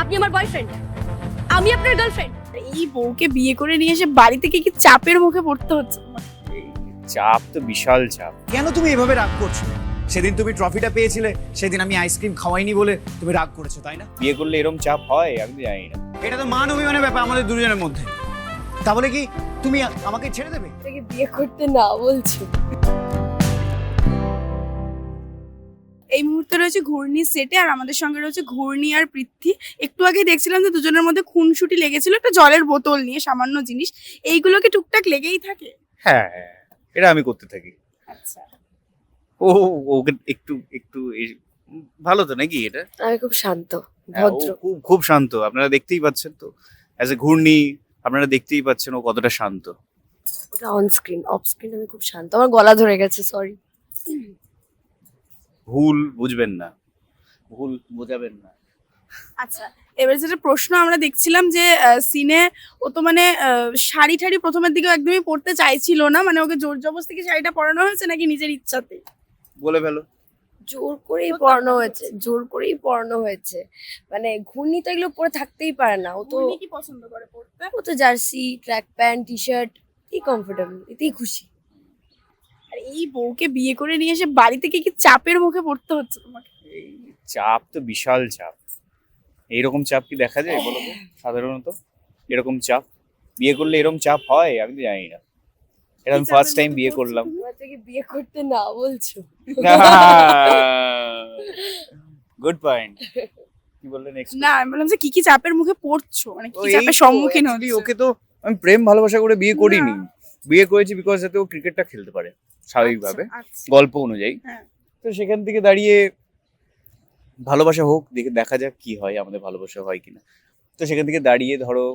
আপনি আমার বয়ফ্রেন্ড, আমি আপনার গার্লফ্রেন্ড। এই বউকে বিয়ে করে নিয়ে এসে বাড়ি থেকে কি চাপের মুখে পড়তে হচ্ছে তোমার? চাপ তো বিশাল চাপ। কেন তুমি এভাবে রাগ করছো? সেদিন তুমি ট্রফিটা পেয়েছিলে, সেদিন আমি আইসক্রিম খাওয়াইনি বলে তুমি রাগ করেছো, তাই না? বিয়ে করলে এরকম চাপ হয় আমি জানি না। এটা তো মান অভিমানের ব্যাপার আমাদের দুজনের মধ্যে। তাহলে কি তুমি আমাকে ছেড়ে দেবে? থেকে বিয়ে করতে না বলছো? এই মুহূর্তে রয়েছে ঘূর্ণির সেটে, আর আমাদের সঙ্গে রয়েছে ঘূর্ণি আর পৃথ্বী। একটু আগে দেখছিলাম যে দুজনের মধ্যে খুনসুটি লেগেছিল একটা জলের বোতল নিয়ে, সামান্য জিনিস। এইগুলো কি টুকটাক লেগেই থাকে? হ্যাঁ, এটা আমি করতে থাকি। আচ্ছা, ও ওকে একটু একটু ভালো তো নাকি এটা? আমি খুব শান্ত, হ্যাঁ, ও ভদ্র। খুব খুব শান্ত, আপনারা দেখতেই পাচ্ছেন তো। অ্যাজ এ ঘূর্ণি আপনারা দেখতেই পাচ্ছেন ও কতটা শান্ত। ওটা অন স্ক্রিন, অফ স্ক্রিন আমি খুব শান্ত। আমার গলা ধরে গেছে, সরি। ভুল বুঝবেন না, ভুল বোঝাবেন না। আচ্ছা, এবার যেটা প্রশ্ন আমরা দেখছিলাম যে সিনে ও তো মানে শাড়ি ঠাড়ি প্রথমের দিকে একদমই পরতে চাইছিল না, মানে ওকে জোর জবরদস্তি কি শাড়িটা পরানো হয়েছে নাকি নিজের ইচ্ছাতে? বলে ফেলো। জোর করেই পড়ানো হয়েছে, জোর করেই পড়ানো হয়েছে। মানে ঘূর্ণি তো এগুলো পরে থাকতেই পারে না। ও তো ঘূর্ণি কি পছন্দ করে পরতে? Jersey, track pant, T shirt, এই কমফোর্টেবল, এতেই খুশি। আর এই বউকে বিয়ে করে নিয়ে এসে বাড়ি থেকে কি চাপের মুখে পড়তে হচ্ছে তোমাকে? এই চাপ তো বিশাল চাপ। এইরকম চাপ কি দেখা যায় বলো তো সাধারণত? এরকম চাপ বিয়ে করলে এরকম চাপ হয় আমি জানি না। এটা আমি কি ফার্স্ট চাপের টাইম মধ্যে বিয়ে পড়ছো করলাম। তুমি? তোমার থেকে বিয়ে করতে না বলছো? Good point. কি বললে নেক্সট? না, আমি বললাম যে কি চাপের মুখে পড়ছো, মানে কি চাপের সম্মুখীন হচ্ছে? ওকে তো আমি প্রেম ভালোবাসা করে বিয়ে করিনি। বিয়ে করেছি বিকজ যাতে ও ক্রিকেটটা খেলতে পারে স্বাভাবিকভাবে, আচ্ছা, আচ্ছা। গল্প অনুযায়ী। হ্যাঁ। তো সেখান থেকে দাঁড়িয়ে ভালোবাসা হোক, দেখা যাক কি হয়, আমাদের ভালোবাসা হয় কিনা। তো সেখান থেকে দাঁড়িয়ে ধরো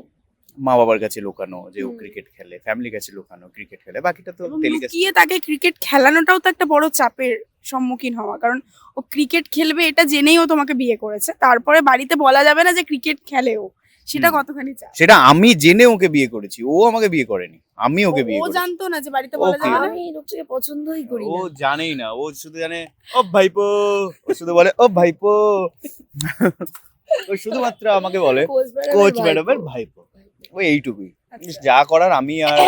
মা বাবার কাছে লুকানো যে ও ক্রিকেট খেলে, ফ্যামিলির কাছে লুকানো ক্রিকেট খেলে, বাকিটা তো এবং টেলিকাস্ট। লুকিয়ে তাকে ক্রিকেট খেলানোটাও তো একটা বড় চাপের সম্মুখীন হওয়া, কারণ ও ক্রিকেট খেলবে এটা জেনেই ও তোমাকে বিয়ে করেছে, তারপরে বাড়িতে বলা যাবে না যে ক্রিকেট খেলে ও, সেটা হুম। কতখানি চাপ? সেটা আমি জেনে ওকে বিয়ে করেছি, ও আমাকে বিয়ে করেনি, আমি ওকে বিয়ে ও করেছি। জানতো না যে বাড়িতে বলা Okay. যাবে না? আমি এই লোকটাকে পছন্দই করি ও না। জানেই না, ও শুধু জানে ও ভাইপো, ও শুধু বলে ও ভাইপো। ও শুধুমাত্র আমাকে বলে কোচ ম্যাডামের ভাইপো, ও এইটুকুই। আচ্ছা। যা করার আমি আর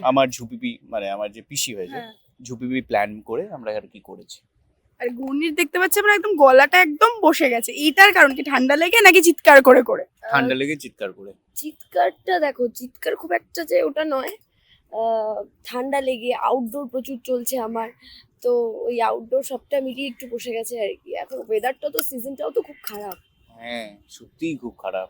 আমার ঝুপিপি, মানে আমার যে পিসি হয়েছে, হ্যাঁ। ঝুপিপি প্ল্যান করে আমরা আর কি করেছি। আর ঘূর্ণির দেখতে পাচ্ছি আমরা একদম গলাটা একদম বসে গেছে, এইটার কারণ কি ঠান্ডা লেগে নাকি চিৎকার করে করে? ঠান্ডা লেগে চিৎকার করে। চিৎকারটা দেখো, চিৎকার খুব একটা যে ওটা নয়। ঠান্ডা লেগে আউটডোর প্রচুর চলছে আমার, তো ওই আউটডোর সবটা মিলিয়ে একটু বসে গেছে আর কি। এখন ওয়েদারটা তো, সিজনটাও তো খুব খারাপ। হ্যাঁ সত্যিই খুব খারাপ।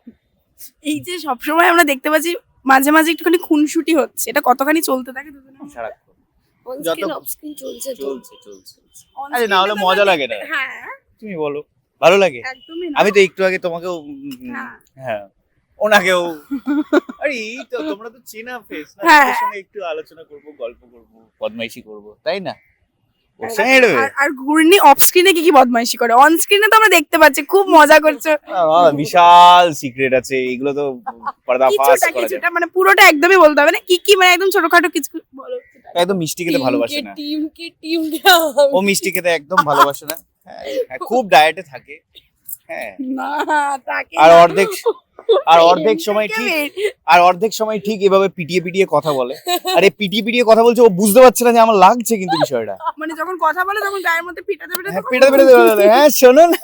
এই যে সবসময় আমরা দেখতে পাচ্ছি মাঝে মাঝে একটুখানি খুনসুটি হচ্ছে, এটা কতখানি চলতে থাকে দুজনের মধ্যে? সারাক্ষণ অন যত- স্ক্রিন অফ স্ক্রিন চলছে তো। চলছে চলছে। On আরে না হলে screen টা তো মজা আমরা লাগে না। দেখতে- হ্যাঁ, তুমি বলো ভালো লাগে? একদমই না। আমি তো একটু আগে তোমাকেও হ্যাঁ। হ্যাঁ ওনাকেও আরে এই তো তোমরা তো চেনা ফেস না, হ্যাঁ। ওদের সঙ্গে একটু আলোচনা করব, গল্প করব, বদমাইশি করব, তাই না? ওর আর- সঙ্গে এড়বে? আর ঘূর্ণি অফ স্ক্রিনে কি বদমাইশি করে, অন স্ক্রিনে তো আমরা দেখতে পাচ্ছি খুব মজা করছো। বিশাল সিক্রেট আছে, এগুলো তো পর্দা ফাঁস কিছুটা করা যায়। কিছুটা মানে পুরোটা একদমই বলতে হবে না, কি মানে একদম ছোটখাটো কিছু বলো। একদম মিষ্টি খেতে ভালোবাসে না, টিমকে ও মিষ্টি খেতে একদম ভালোবাসে না। হ্যাঁ, হ্যাঁ, খুব ডায়েটে থাকে। হ্যাঁ না, তাকে আর না। অর্ধেক সময় ঠিক, আর অর্ধেক সময় ঠিক এভাবে পিটিয়ে পিটিয়ে কথা বলে। আরে পিটিয়ে পিটিয়ে কথা বলছে, ও বুঝতে পারছে না যে আমার লাগছে কিন্তু বিষয়টা। মানে যখন কথা বলে তখন গায়ের মধ্যে পিটাতে হ্যাঁ পিটাতে পেটে পেটে দেবে, হ্যাঁ শোনো না,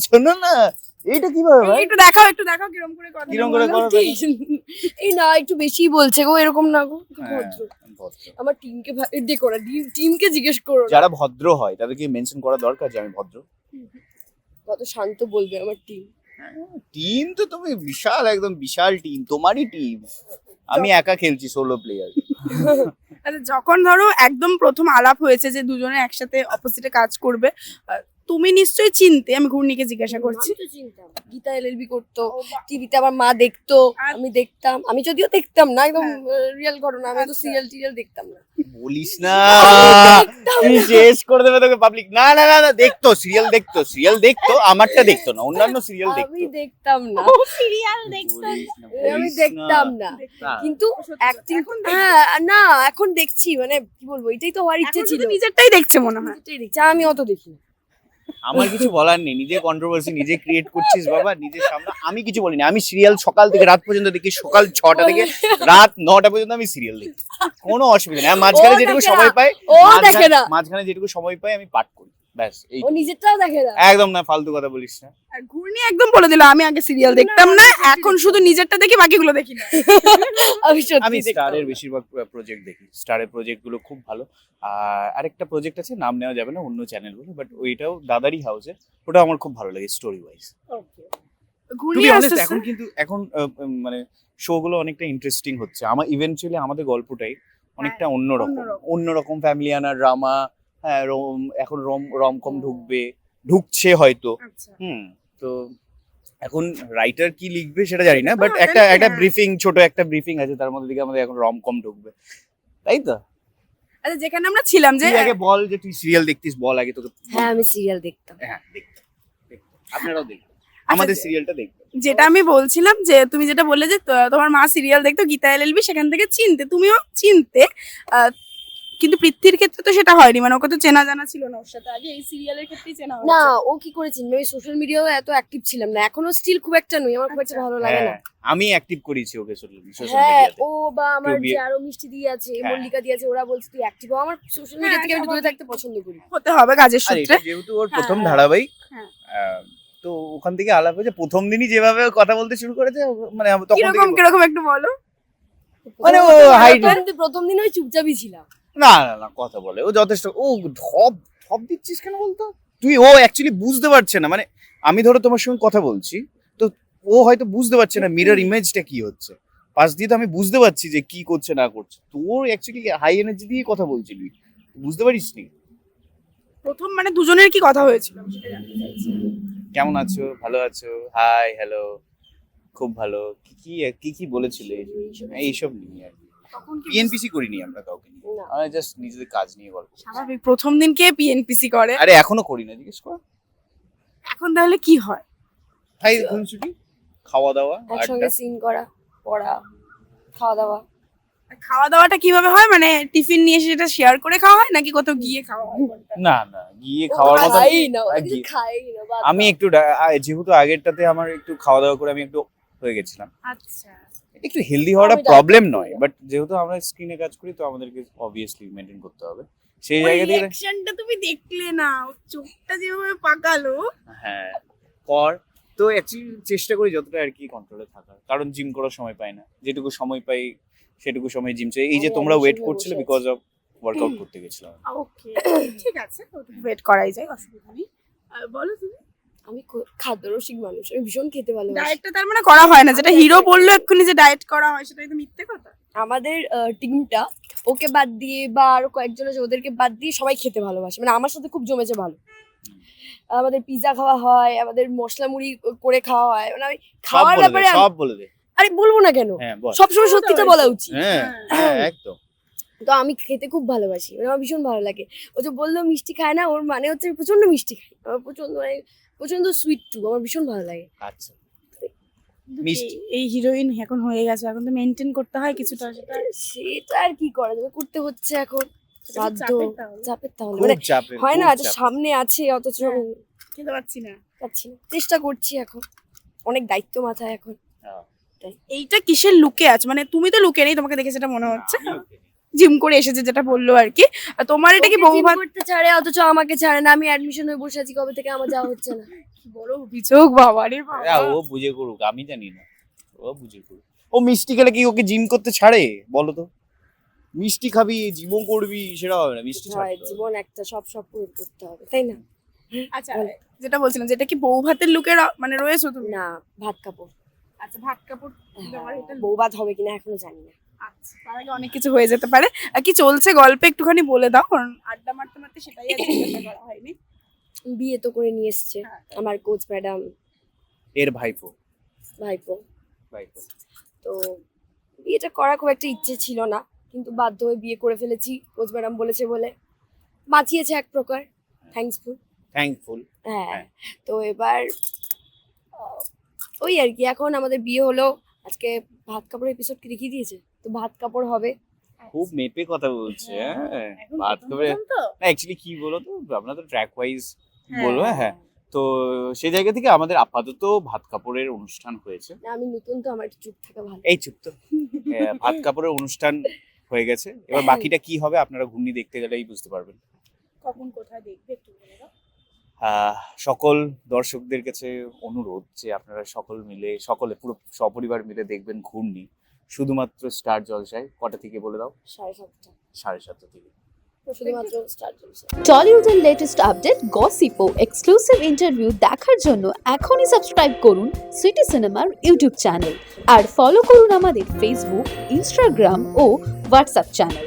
শোনো না, এইটা কিভাবে ভাই? একটু দেখাও কিরম করে কথা কিরম করে বলে। কথা? এই না, একটু বেশি বলছে গো, এরকম না গো, একটু হ্যাঁ, ভদ্র। ভদ্র। আমার টিমকে দেখো না, টিমকে জিজ্ঞেস করো না। যারা ভদ্র হয় তাদেরকে মেনশন করা দরকার যে আমি ভদ্র। কত শান্ত বলবে আমার টিম। টিম তো তুমি বিশাল, একদম বিশাল টিম, তোমারই টিম। আমি একা খেলছি, সোলো প্লেয়ার। আচ্ছা, যখন ধরো একদম প্রথম আলাপ হয়েছে যে দুজনে একসাথে অপোজিটে কাজ করবে, তুমি নিশ্চয়ই চিনতে, আমি ঘূর্ণিকে জিজ্ঞাসা করছি। আমি তো চিনতাম, গীতা এলএলবি করতো, টিভিতে আমার মা দেখতো, আমি দেখতাম। আমি যদিও দেখতাম না, একদম রিয়েল ঘটনা, আমি তো আচ্ছা। সিরিয়াল দেখতাম না। বলিস না, তুই শেষ করে দেবে তোকে পাবলিক। না না না না, দেখতো সিরিয়াল, দেখতো আমারটা দেখতো না, অন্যান্য সিরিয়াল দেখতো। আমি দেখতাম না, সিরিয়াল বলিস না, আমি বলিস দেখতাম না, না। কিন্তু সত্যি অ্যাক্টিং এখন দেখবে। হ্যাঁ না, এখন দেখছি, মানে কি বলবো, এটাই তো হওয়ার ইচ্ছে এখন ছিল। শুধু নিজেরটাই দেখছে মনে হয়। এটাই দেখছি, আমি অত দেখি না। আমার কিছু বলার নেই, নিজে কন্ট্রোভার্সি নিজে ক্রিয়েট করছিস বাবা নিজের সামনে। আমি কিছু বলিনি, আমি সিরিয়াল সকাল থেকে রাত পর্যন্ত দেখি, সকাল 6টা থেকে রাত 9টা পর্যন্ত আমি সিরিয়াল দেখি, কোনো অসুবিধা নেই। আর মাঝখানে ও যেটুকু দেখে সময় না। পাই, ও দেখে না। মাঝখানে যেটুকু সময় পাই আমি পাঠ করি, ব্যাস এই। ও নিজেরটাও দেখে না। একদম না, ফালতু কথা বলিস না। আর ঘূর্ণি একদম বলে দিল আমি আগে সিরিয়াল দেখতাম না, এখন শুধু নিজেরটা দেখি, বাকিগুলো দেখি না। আমি সত্যি আমি দেখতাম স্টারের না। বেশিরভাগ প্রজেক্ট দেখি, স্টারের প্রজেক্ট গুলো খুব ভালো। আর আরেকটা প্রজেক্ট আছে, নাম নেওয়া যাবে না, অন্য চ্যানেল বলে, বাট ওইটাও দাদারি হাউসের, ওটা আমার খুব ভালো লাগে স্টোরি ওয়াইজ। ঘূর্ণি আস্তে এখন কিন্তু এখন মানে শো গুলো অনেকটা ইন্টারেস্টিং হচ্ছে। আমার ইভেনচুয়ালি আমাদের গল্পটাই অনেকটা অন্যরকম, অন্যরকম। অন্যরকম ফ্যামিলি আনা ড্রামা। হ্যাঁ, এখন রমকম ঢুকছে হয়তো। আচ্ছা তো এখন রাইটার কি লিখবে সেটা জানি না, বাট হ্যাঁ, একটা জানি একটা না। ব্রিফিং, ছোট একটা ব্রিফিং আছে, তার মধ্যে দিকে আমাদের এখন রমকম ঢুকবে, তাই তো? আচ্ছা, যেখানে আমরা ছিলাম যে তুই আগে বল যে তুই সিরিয়াল দেখতিস, বল আগে তোকে। হ্যাঁ আমি সিরিয়াল দেখতাম। হ্যাঁ দেখতাম। আপনারাও দেখবেন আমাদের সিরিয়ালটা দেখবেন। যেটা আমি বলছিলাম যে তুমি যেটা বললে যে তোমার মা সিরিয়াল দেখতো গীতা এলএলবি, সেখান থেকে চিনতে, তুমিও চিনতে, কিন্তু পৃথ্বীর ক্ষেত্রে তো সেটা হয়নি, মানে ওকে তো চেনা জানা ছিল না ওর সাথে, আগে এই সিরিয়ালের ক্ষেত্রেই চেনা না হয়েছে। ও কি করে চিনবে, আমি সোশ্যাল মিডিয়াও এত অ্যাক্টিভ ছিলাম না, এখনো স্টিল খুব একটা নই, আমার খুব একটা ভালো লাগে না। হ্যাঁ, আমি অ্যাক্টিভ করেছি ওকে সোশ্যাল হ্যাঁ মিডিয়াতে। ও বা আমার কেউ বিয়ে- যে আরো মিষ্টি দিয়ে আছে, হ্যাঁ। মল্লিকা দিয়ে আছে, ওরা বলছে তুই অ্যাক্টিভ। আমার সোশ্যাল মিডিয়া হ্যাঁ, থেকে আমি দূরে স্বাভাবিক। থাকতে পছন্দ করি। হতে হবে কাজের আর সূত্রে। এটা যেহেতু ওর প্রথম হ্যাঁ, ধারাবাহিক, হ্যাঁ। তো ওখান থেকে আলাপ হয়েছে। প্রথম দিনই যেভাবে কথা বলতে শুরু করেছে, মানে তখন কিরকম থেকে কিরকম একটু বলো। মানে ও হাইট, প্রথম দিন ওই চুপচাপই ছিলাম। না না না কথা বলে ও যথেষ্ট। ও ঢপ ঢপ দিচ্ছিস কেন বলতো তুই? ও অ্যাকচুয়ালি বুঝতে পারছে না, মানে আমি ধরো তোমার সঙ্গে কথা বলছি, তো ও হয়তো বুঝতে পারছে না মিরর ইমেজটা কি হচ্ছে, পাশ দিয়ে তো আমি বুঝতে পারছি যে কি করছে না করছে। তোর অ্যাকচুয়ালি হাই এনার্জি দিয়ে কথা বলছিলি, বুঝতে পারিস নি? প্রথম মানে দুজনের কি কথা হয়েছিল আমি সেটা জানতে চাইছি। কেমন আছো, ভালো আছো, হাই হ্যালো, খুব ভালো, কি কি কি কি বলেছিলে, এইসব নিয়ে আর কি। তখন কি পিএনপিসি করিনি আমরা কাউকে নিয়ে, না। আমরা জাস্ট নিজেদের কাজ নিয়ে গল্প করছি। স্বাভাবিক, প্রথম দিন কে পিএনপিসি করে, আরে এখনো করি না, জিজ্ঞেস কর। এখন তাহলে কি হয়? ভাই খুনসুটি, খাওয়া দাওয়া, একসঙ্গে আড্ডা। সিন করা, পড়া, খাওয়া দাওয়া। আর খাওয়া দাওয়াটা কিভাবে হয়, মানে টিফিন নিয়ে এসে সেটা শেয়ার করে খাওয়া হয় নাকি কোথাও গিয়ে খাওয়া হয় কোনটা? না না, গিয়ে ও খাওয়ার মতো। খাই না, ও আর কিছু গিয়ে- খাই না, বাদ আমি দাও। একটু যেহেতু আগেরটাতে আমার একটু খাওয়া দাওয়া করে আমি একটু হয়ে গেছিলাম, আচ্ছা, একটু হেলদি হওয়াটা আমি প্রবলেম diet নয়, করি না। বাট যেহেতু আমরা স্ক্রিনে কাজ করি তো আমাদেরকে অবভিয়াসলি মেনটেন করতে হবে সেই ওই জায়গা থেকে। রিঅ্যাকশনটা তুমি দেখলে না, ওর চোখটা যেভাবে পাকালো। হ্যাঁ কর, তো অ্যাকচুয়ালি চেষ্টা করি যতটা আর কি কন্ট্রোলে থাকার, কারণ জিম করার সময় পাই না, যেটুকু সময় পাই সেটুকু সময় জিম চাই। এই যে আমি তোমরা admission ওয়েট হয়ে করছিলে বসে আছি। বিকজ অফ ওয়ার্কআউট করতে গেছিলাম। ওকে, ঠিক আছে, ওয়েট করাই যায়, অসুবিধা নেই। বলো তুমি। আমি খাদ্যরসিক মানুষ, আমি ভীষণ খেতে ভালোবাসি। ডায়েটটা তার মানে করা হয় না, যেটা আমি হিরো diet বললো এক্ষুনি যে ডায়েট করা হয়, সেটা তো মিথ্যে কথা। আমাদের টিমটা ওকে বাদ দিয়ে বা আরো কয়েকজন আছে ওদেরকে বাদ দিয়ে সবাই খেতে ভালোবাসে, মানে আমার সাথে খুব জমেছে ভালো। আমাদের পিৎজা খাওয়া হয়, আমাদের মশলা মুড়ি করে খাওয়া হয়, মানে আমি সব খাওয়ার বলে দে, ব্যাপারে সব বলে দে। আরে বলবো না কেন, হ্যাঁ বল। সবসময় সত্যিটা বলা উচিত। হ্যাঁ হ্যাঁ একদম। তো আমি খেতে খুব ভালোবাসি, মানে আমার ভীষণ ভালো লাগে। ও যে বললো মিষ্টি খায় না, ওর মানে হচ্ছে আমি প্রচন্ড মিষ্টি খাই, আমার প্রচন্ড মানে প্রচন্ড সুইট টু, আমার ভীষণ ভালো লাগে। আচ্ছা মিষ্টি। এই হিরোইন এখন হয়ে গেছে, এখন তো মেনটেন করতে হয় কিছুটা, সেটা সেটা আর কি করা যাবে, করতে হচ্ছে এখন বাধ্য। চাপের তাহলে। চাপের তাহলে খুব মানে চাপের, হয় না খুব যে চাপের। সামনে আছে অথচ আমি খেতে পারছি না। পাচ্ছি না, চেষ্টা করছি এখন, অনেক দায়িত্ব মাথায় এখন। হ্যাঁ। এইটা কিসের লুকে আছে, মানে তুমি তো লুকে নেই, তোমাকে দেখে সেটা মনে হচ্ছে, আমি ওকে নিই। জিম করে এসেছে যেটা বললো আর কি। আর তোমার এটা কি ওকে বউ gym ভাত? করতে ছাড়ে অথচ আমাকে ছাড়ে না, আমি অ্যাডমিশন হয়ে বসে আছি কবে থেকে, আমার যাওয়া হচ্ছে না। কি বড় অভিযোগ, বাবা রে বাবা। ও বুঝে করুক, আমি জানি না, ও বুঝে করুক। ও মিষ্টি খেলে কি ওকে জিম করতে ছাড়ে বলো তো? মিষ্টি খাবি, জিমও করবি, সেটা হবে না, মিষ্টি হয়, ছাড়তে হবে। জীবন একটা, সব পূরণ করতে হবে, তাই না? আচ্ছা, যেটা বলছিলাম, যেটা কি বউ ভাতের লুকে মানে রয়েছো তুমি? না, ভাত কাপড়। আচ্ছা, ভাত কাপড় দেওয়ার এটা look। বউ ভাত হবে কিনা এখনো জানি না। আচ্ছা, তার আগে অনেক কিছু হয়ে যেতে পারে। আর কি চলছে গল্পে একটুখানি বলে দাও, কারণ আড্ডা মারতে মারতে সেটাই আর জিজ্ঞাসা করা হয়নি। বিয়ে তো করে নিয়ে এসছে হ্যাঁ। আমার কোচ ম্যাডাম, এর ভাইপো, ভাইপো। ভাইপো। তো বিয়েটা করার খুব একটা ইচ্ছে ছিল না, কিন্তু বাধ্য হয়ে বিয়ে করে ফেলেছি, কোচ ম্যাডাম বলেছে বলে। বাঁচিয়েছে এক প্রকার, থ্যাঙ্কসফুল। থ্যাঙ্কফুল। হ্যাঁ, হ্যাঁ। তো এবার ওই আর কি, এখন আমাদের বিয়ে হলো, আজকে ভাত কাপড় এপিসোড কি দেখিয়ে দিয়েছে, তো ভাত কাপড় হবে। খুব মেপে কথা বলছে। হ্যাঁ এখন বাদ প্রথম করে প্রথম তো। না, অ্যাকচুয়ালি কি বলো তো, আমরা তো ট্র্যাক ওয়াইজ বলবো, হ্যাঁ। তো সেই জায়গা থেকে আমাদের আপাতত ভাত কাপড়ের অনুষ্ঠান হয়েছে। না, আমি নতুন তো, আমার একটু চুপ থাকা ভালো। এই চুপ তো। ভাত কাপড়ের অনুষ্ঠান হয়ে গেছে, এবার বাকিটা কি হবে আপনারা ঘূর্ণি দেখতে গেলেই বুঝতে পারবেন। কখন কোথায় দেখবে একটু বলে দাও। সকল দর্শকদের কাছে অনুরোধ যে আপনারা সকলে পুরো সপরিবার মিলে দেখবেন ঘূর্ণি, শুধুমাত্র স্টার জলসায়। কটা থেকে বলে দাও? 7:30 7:30 থেকে। শুধুমাত্র স্টার জলসা। টলিউডের লেটেস্ট আপডেট, গসিপ ও এক্সক্লুসিভ ইন্টারভিউ দেখার জন্য এখনই সাবস্ক্রাইব করুন সিটি সিনেমার ইউটিউব চ্যানেল আর ফলো করুন আমাদের ফেসবুক, ইনস্টাগ্রাম ও হোয়াটসঅ্যাপ চ্যানেল।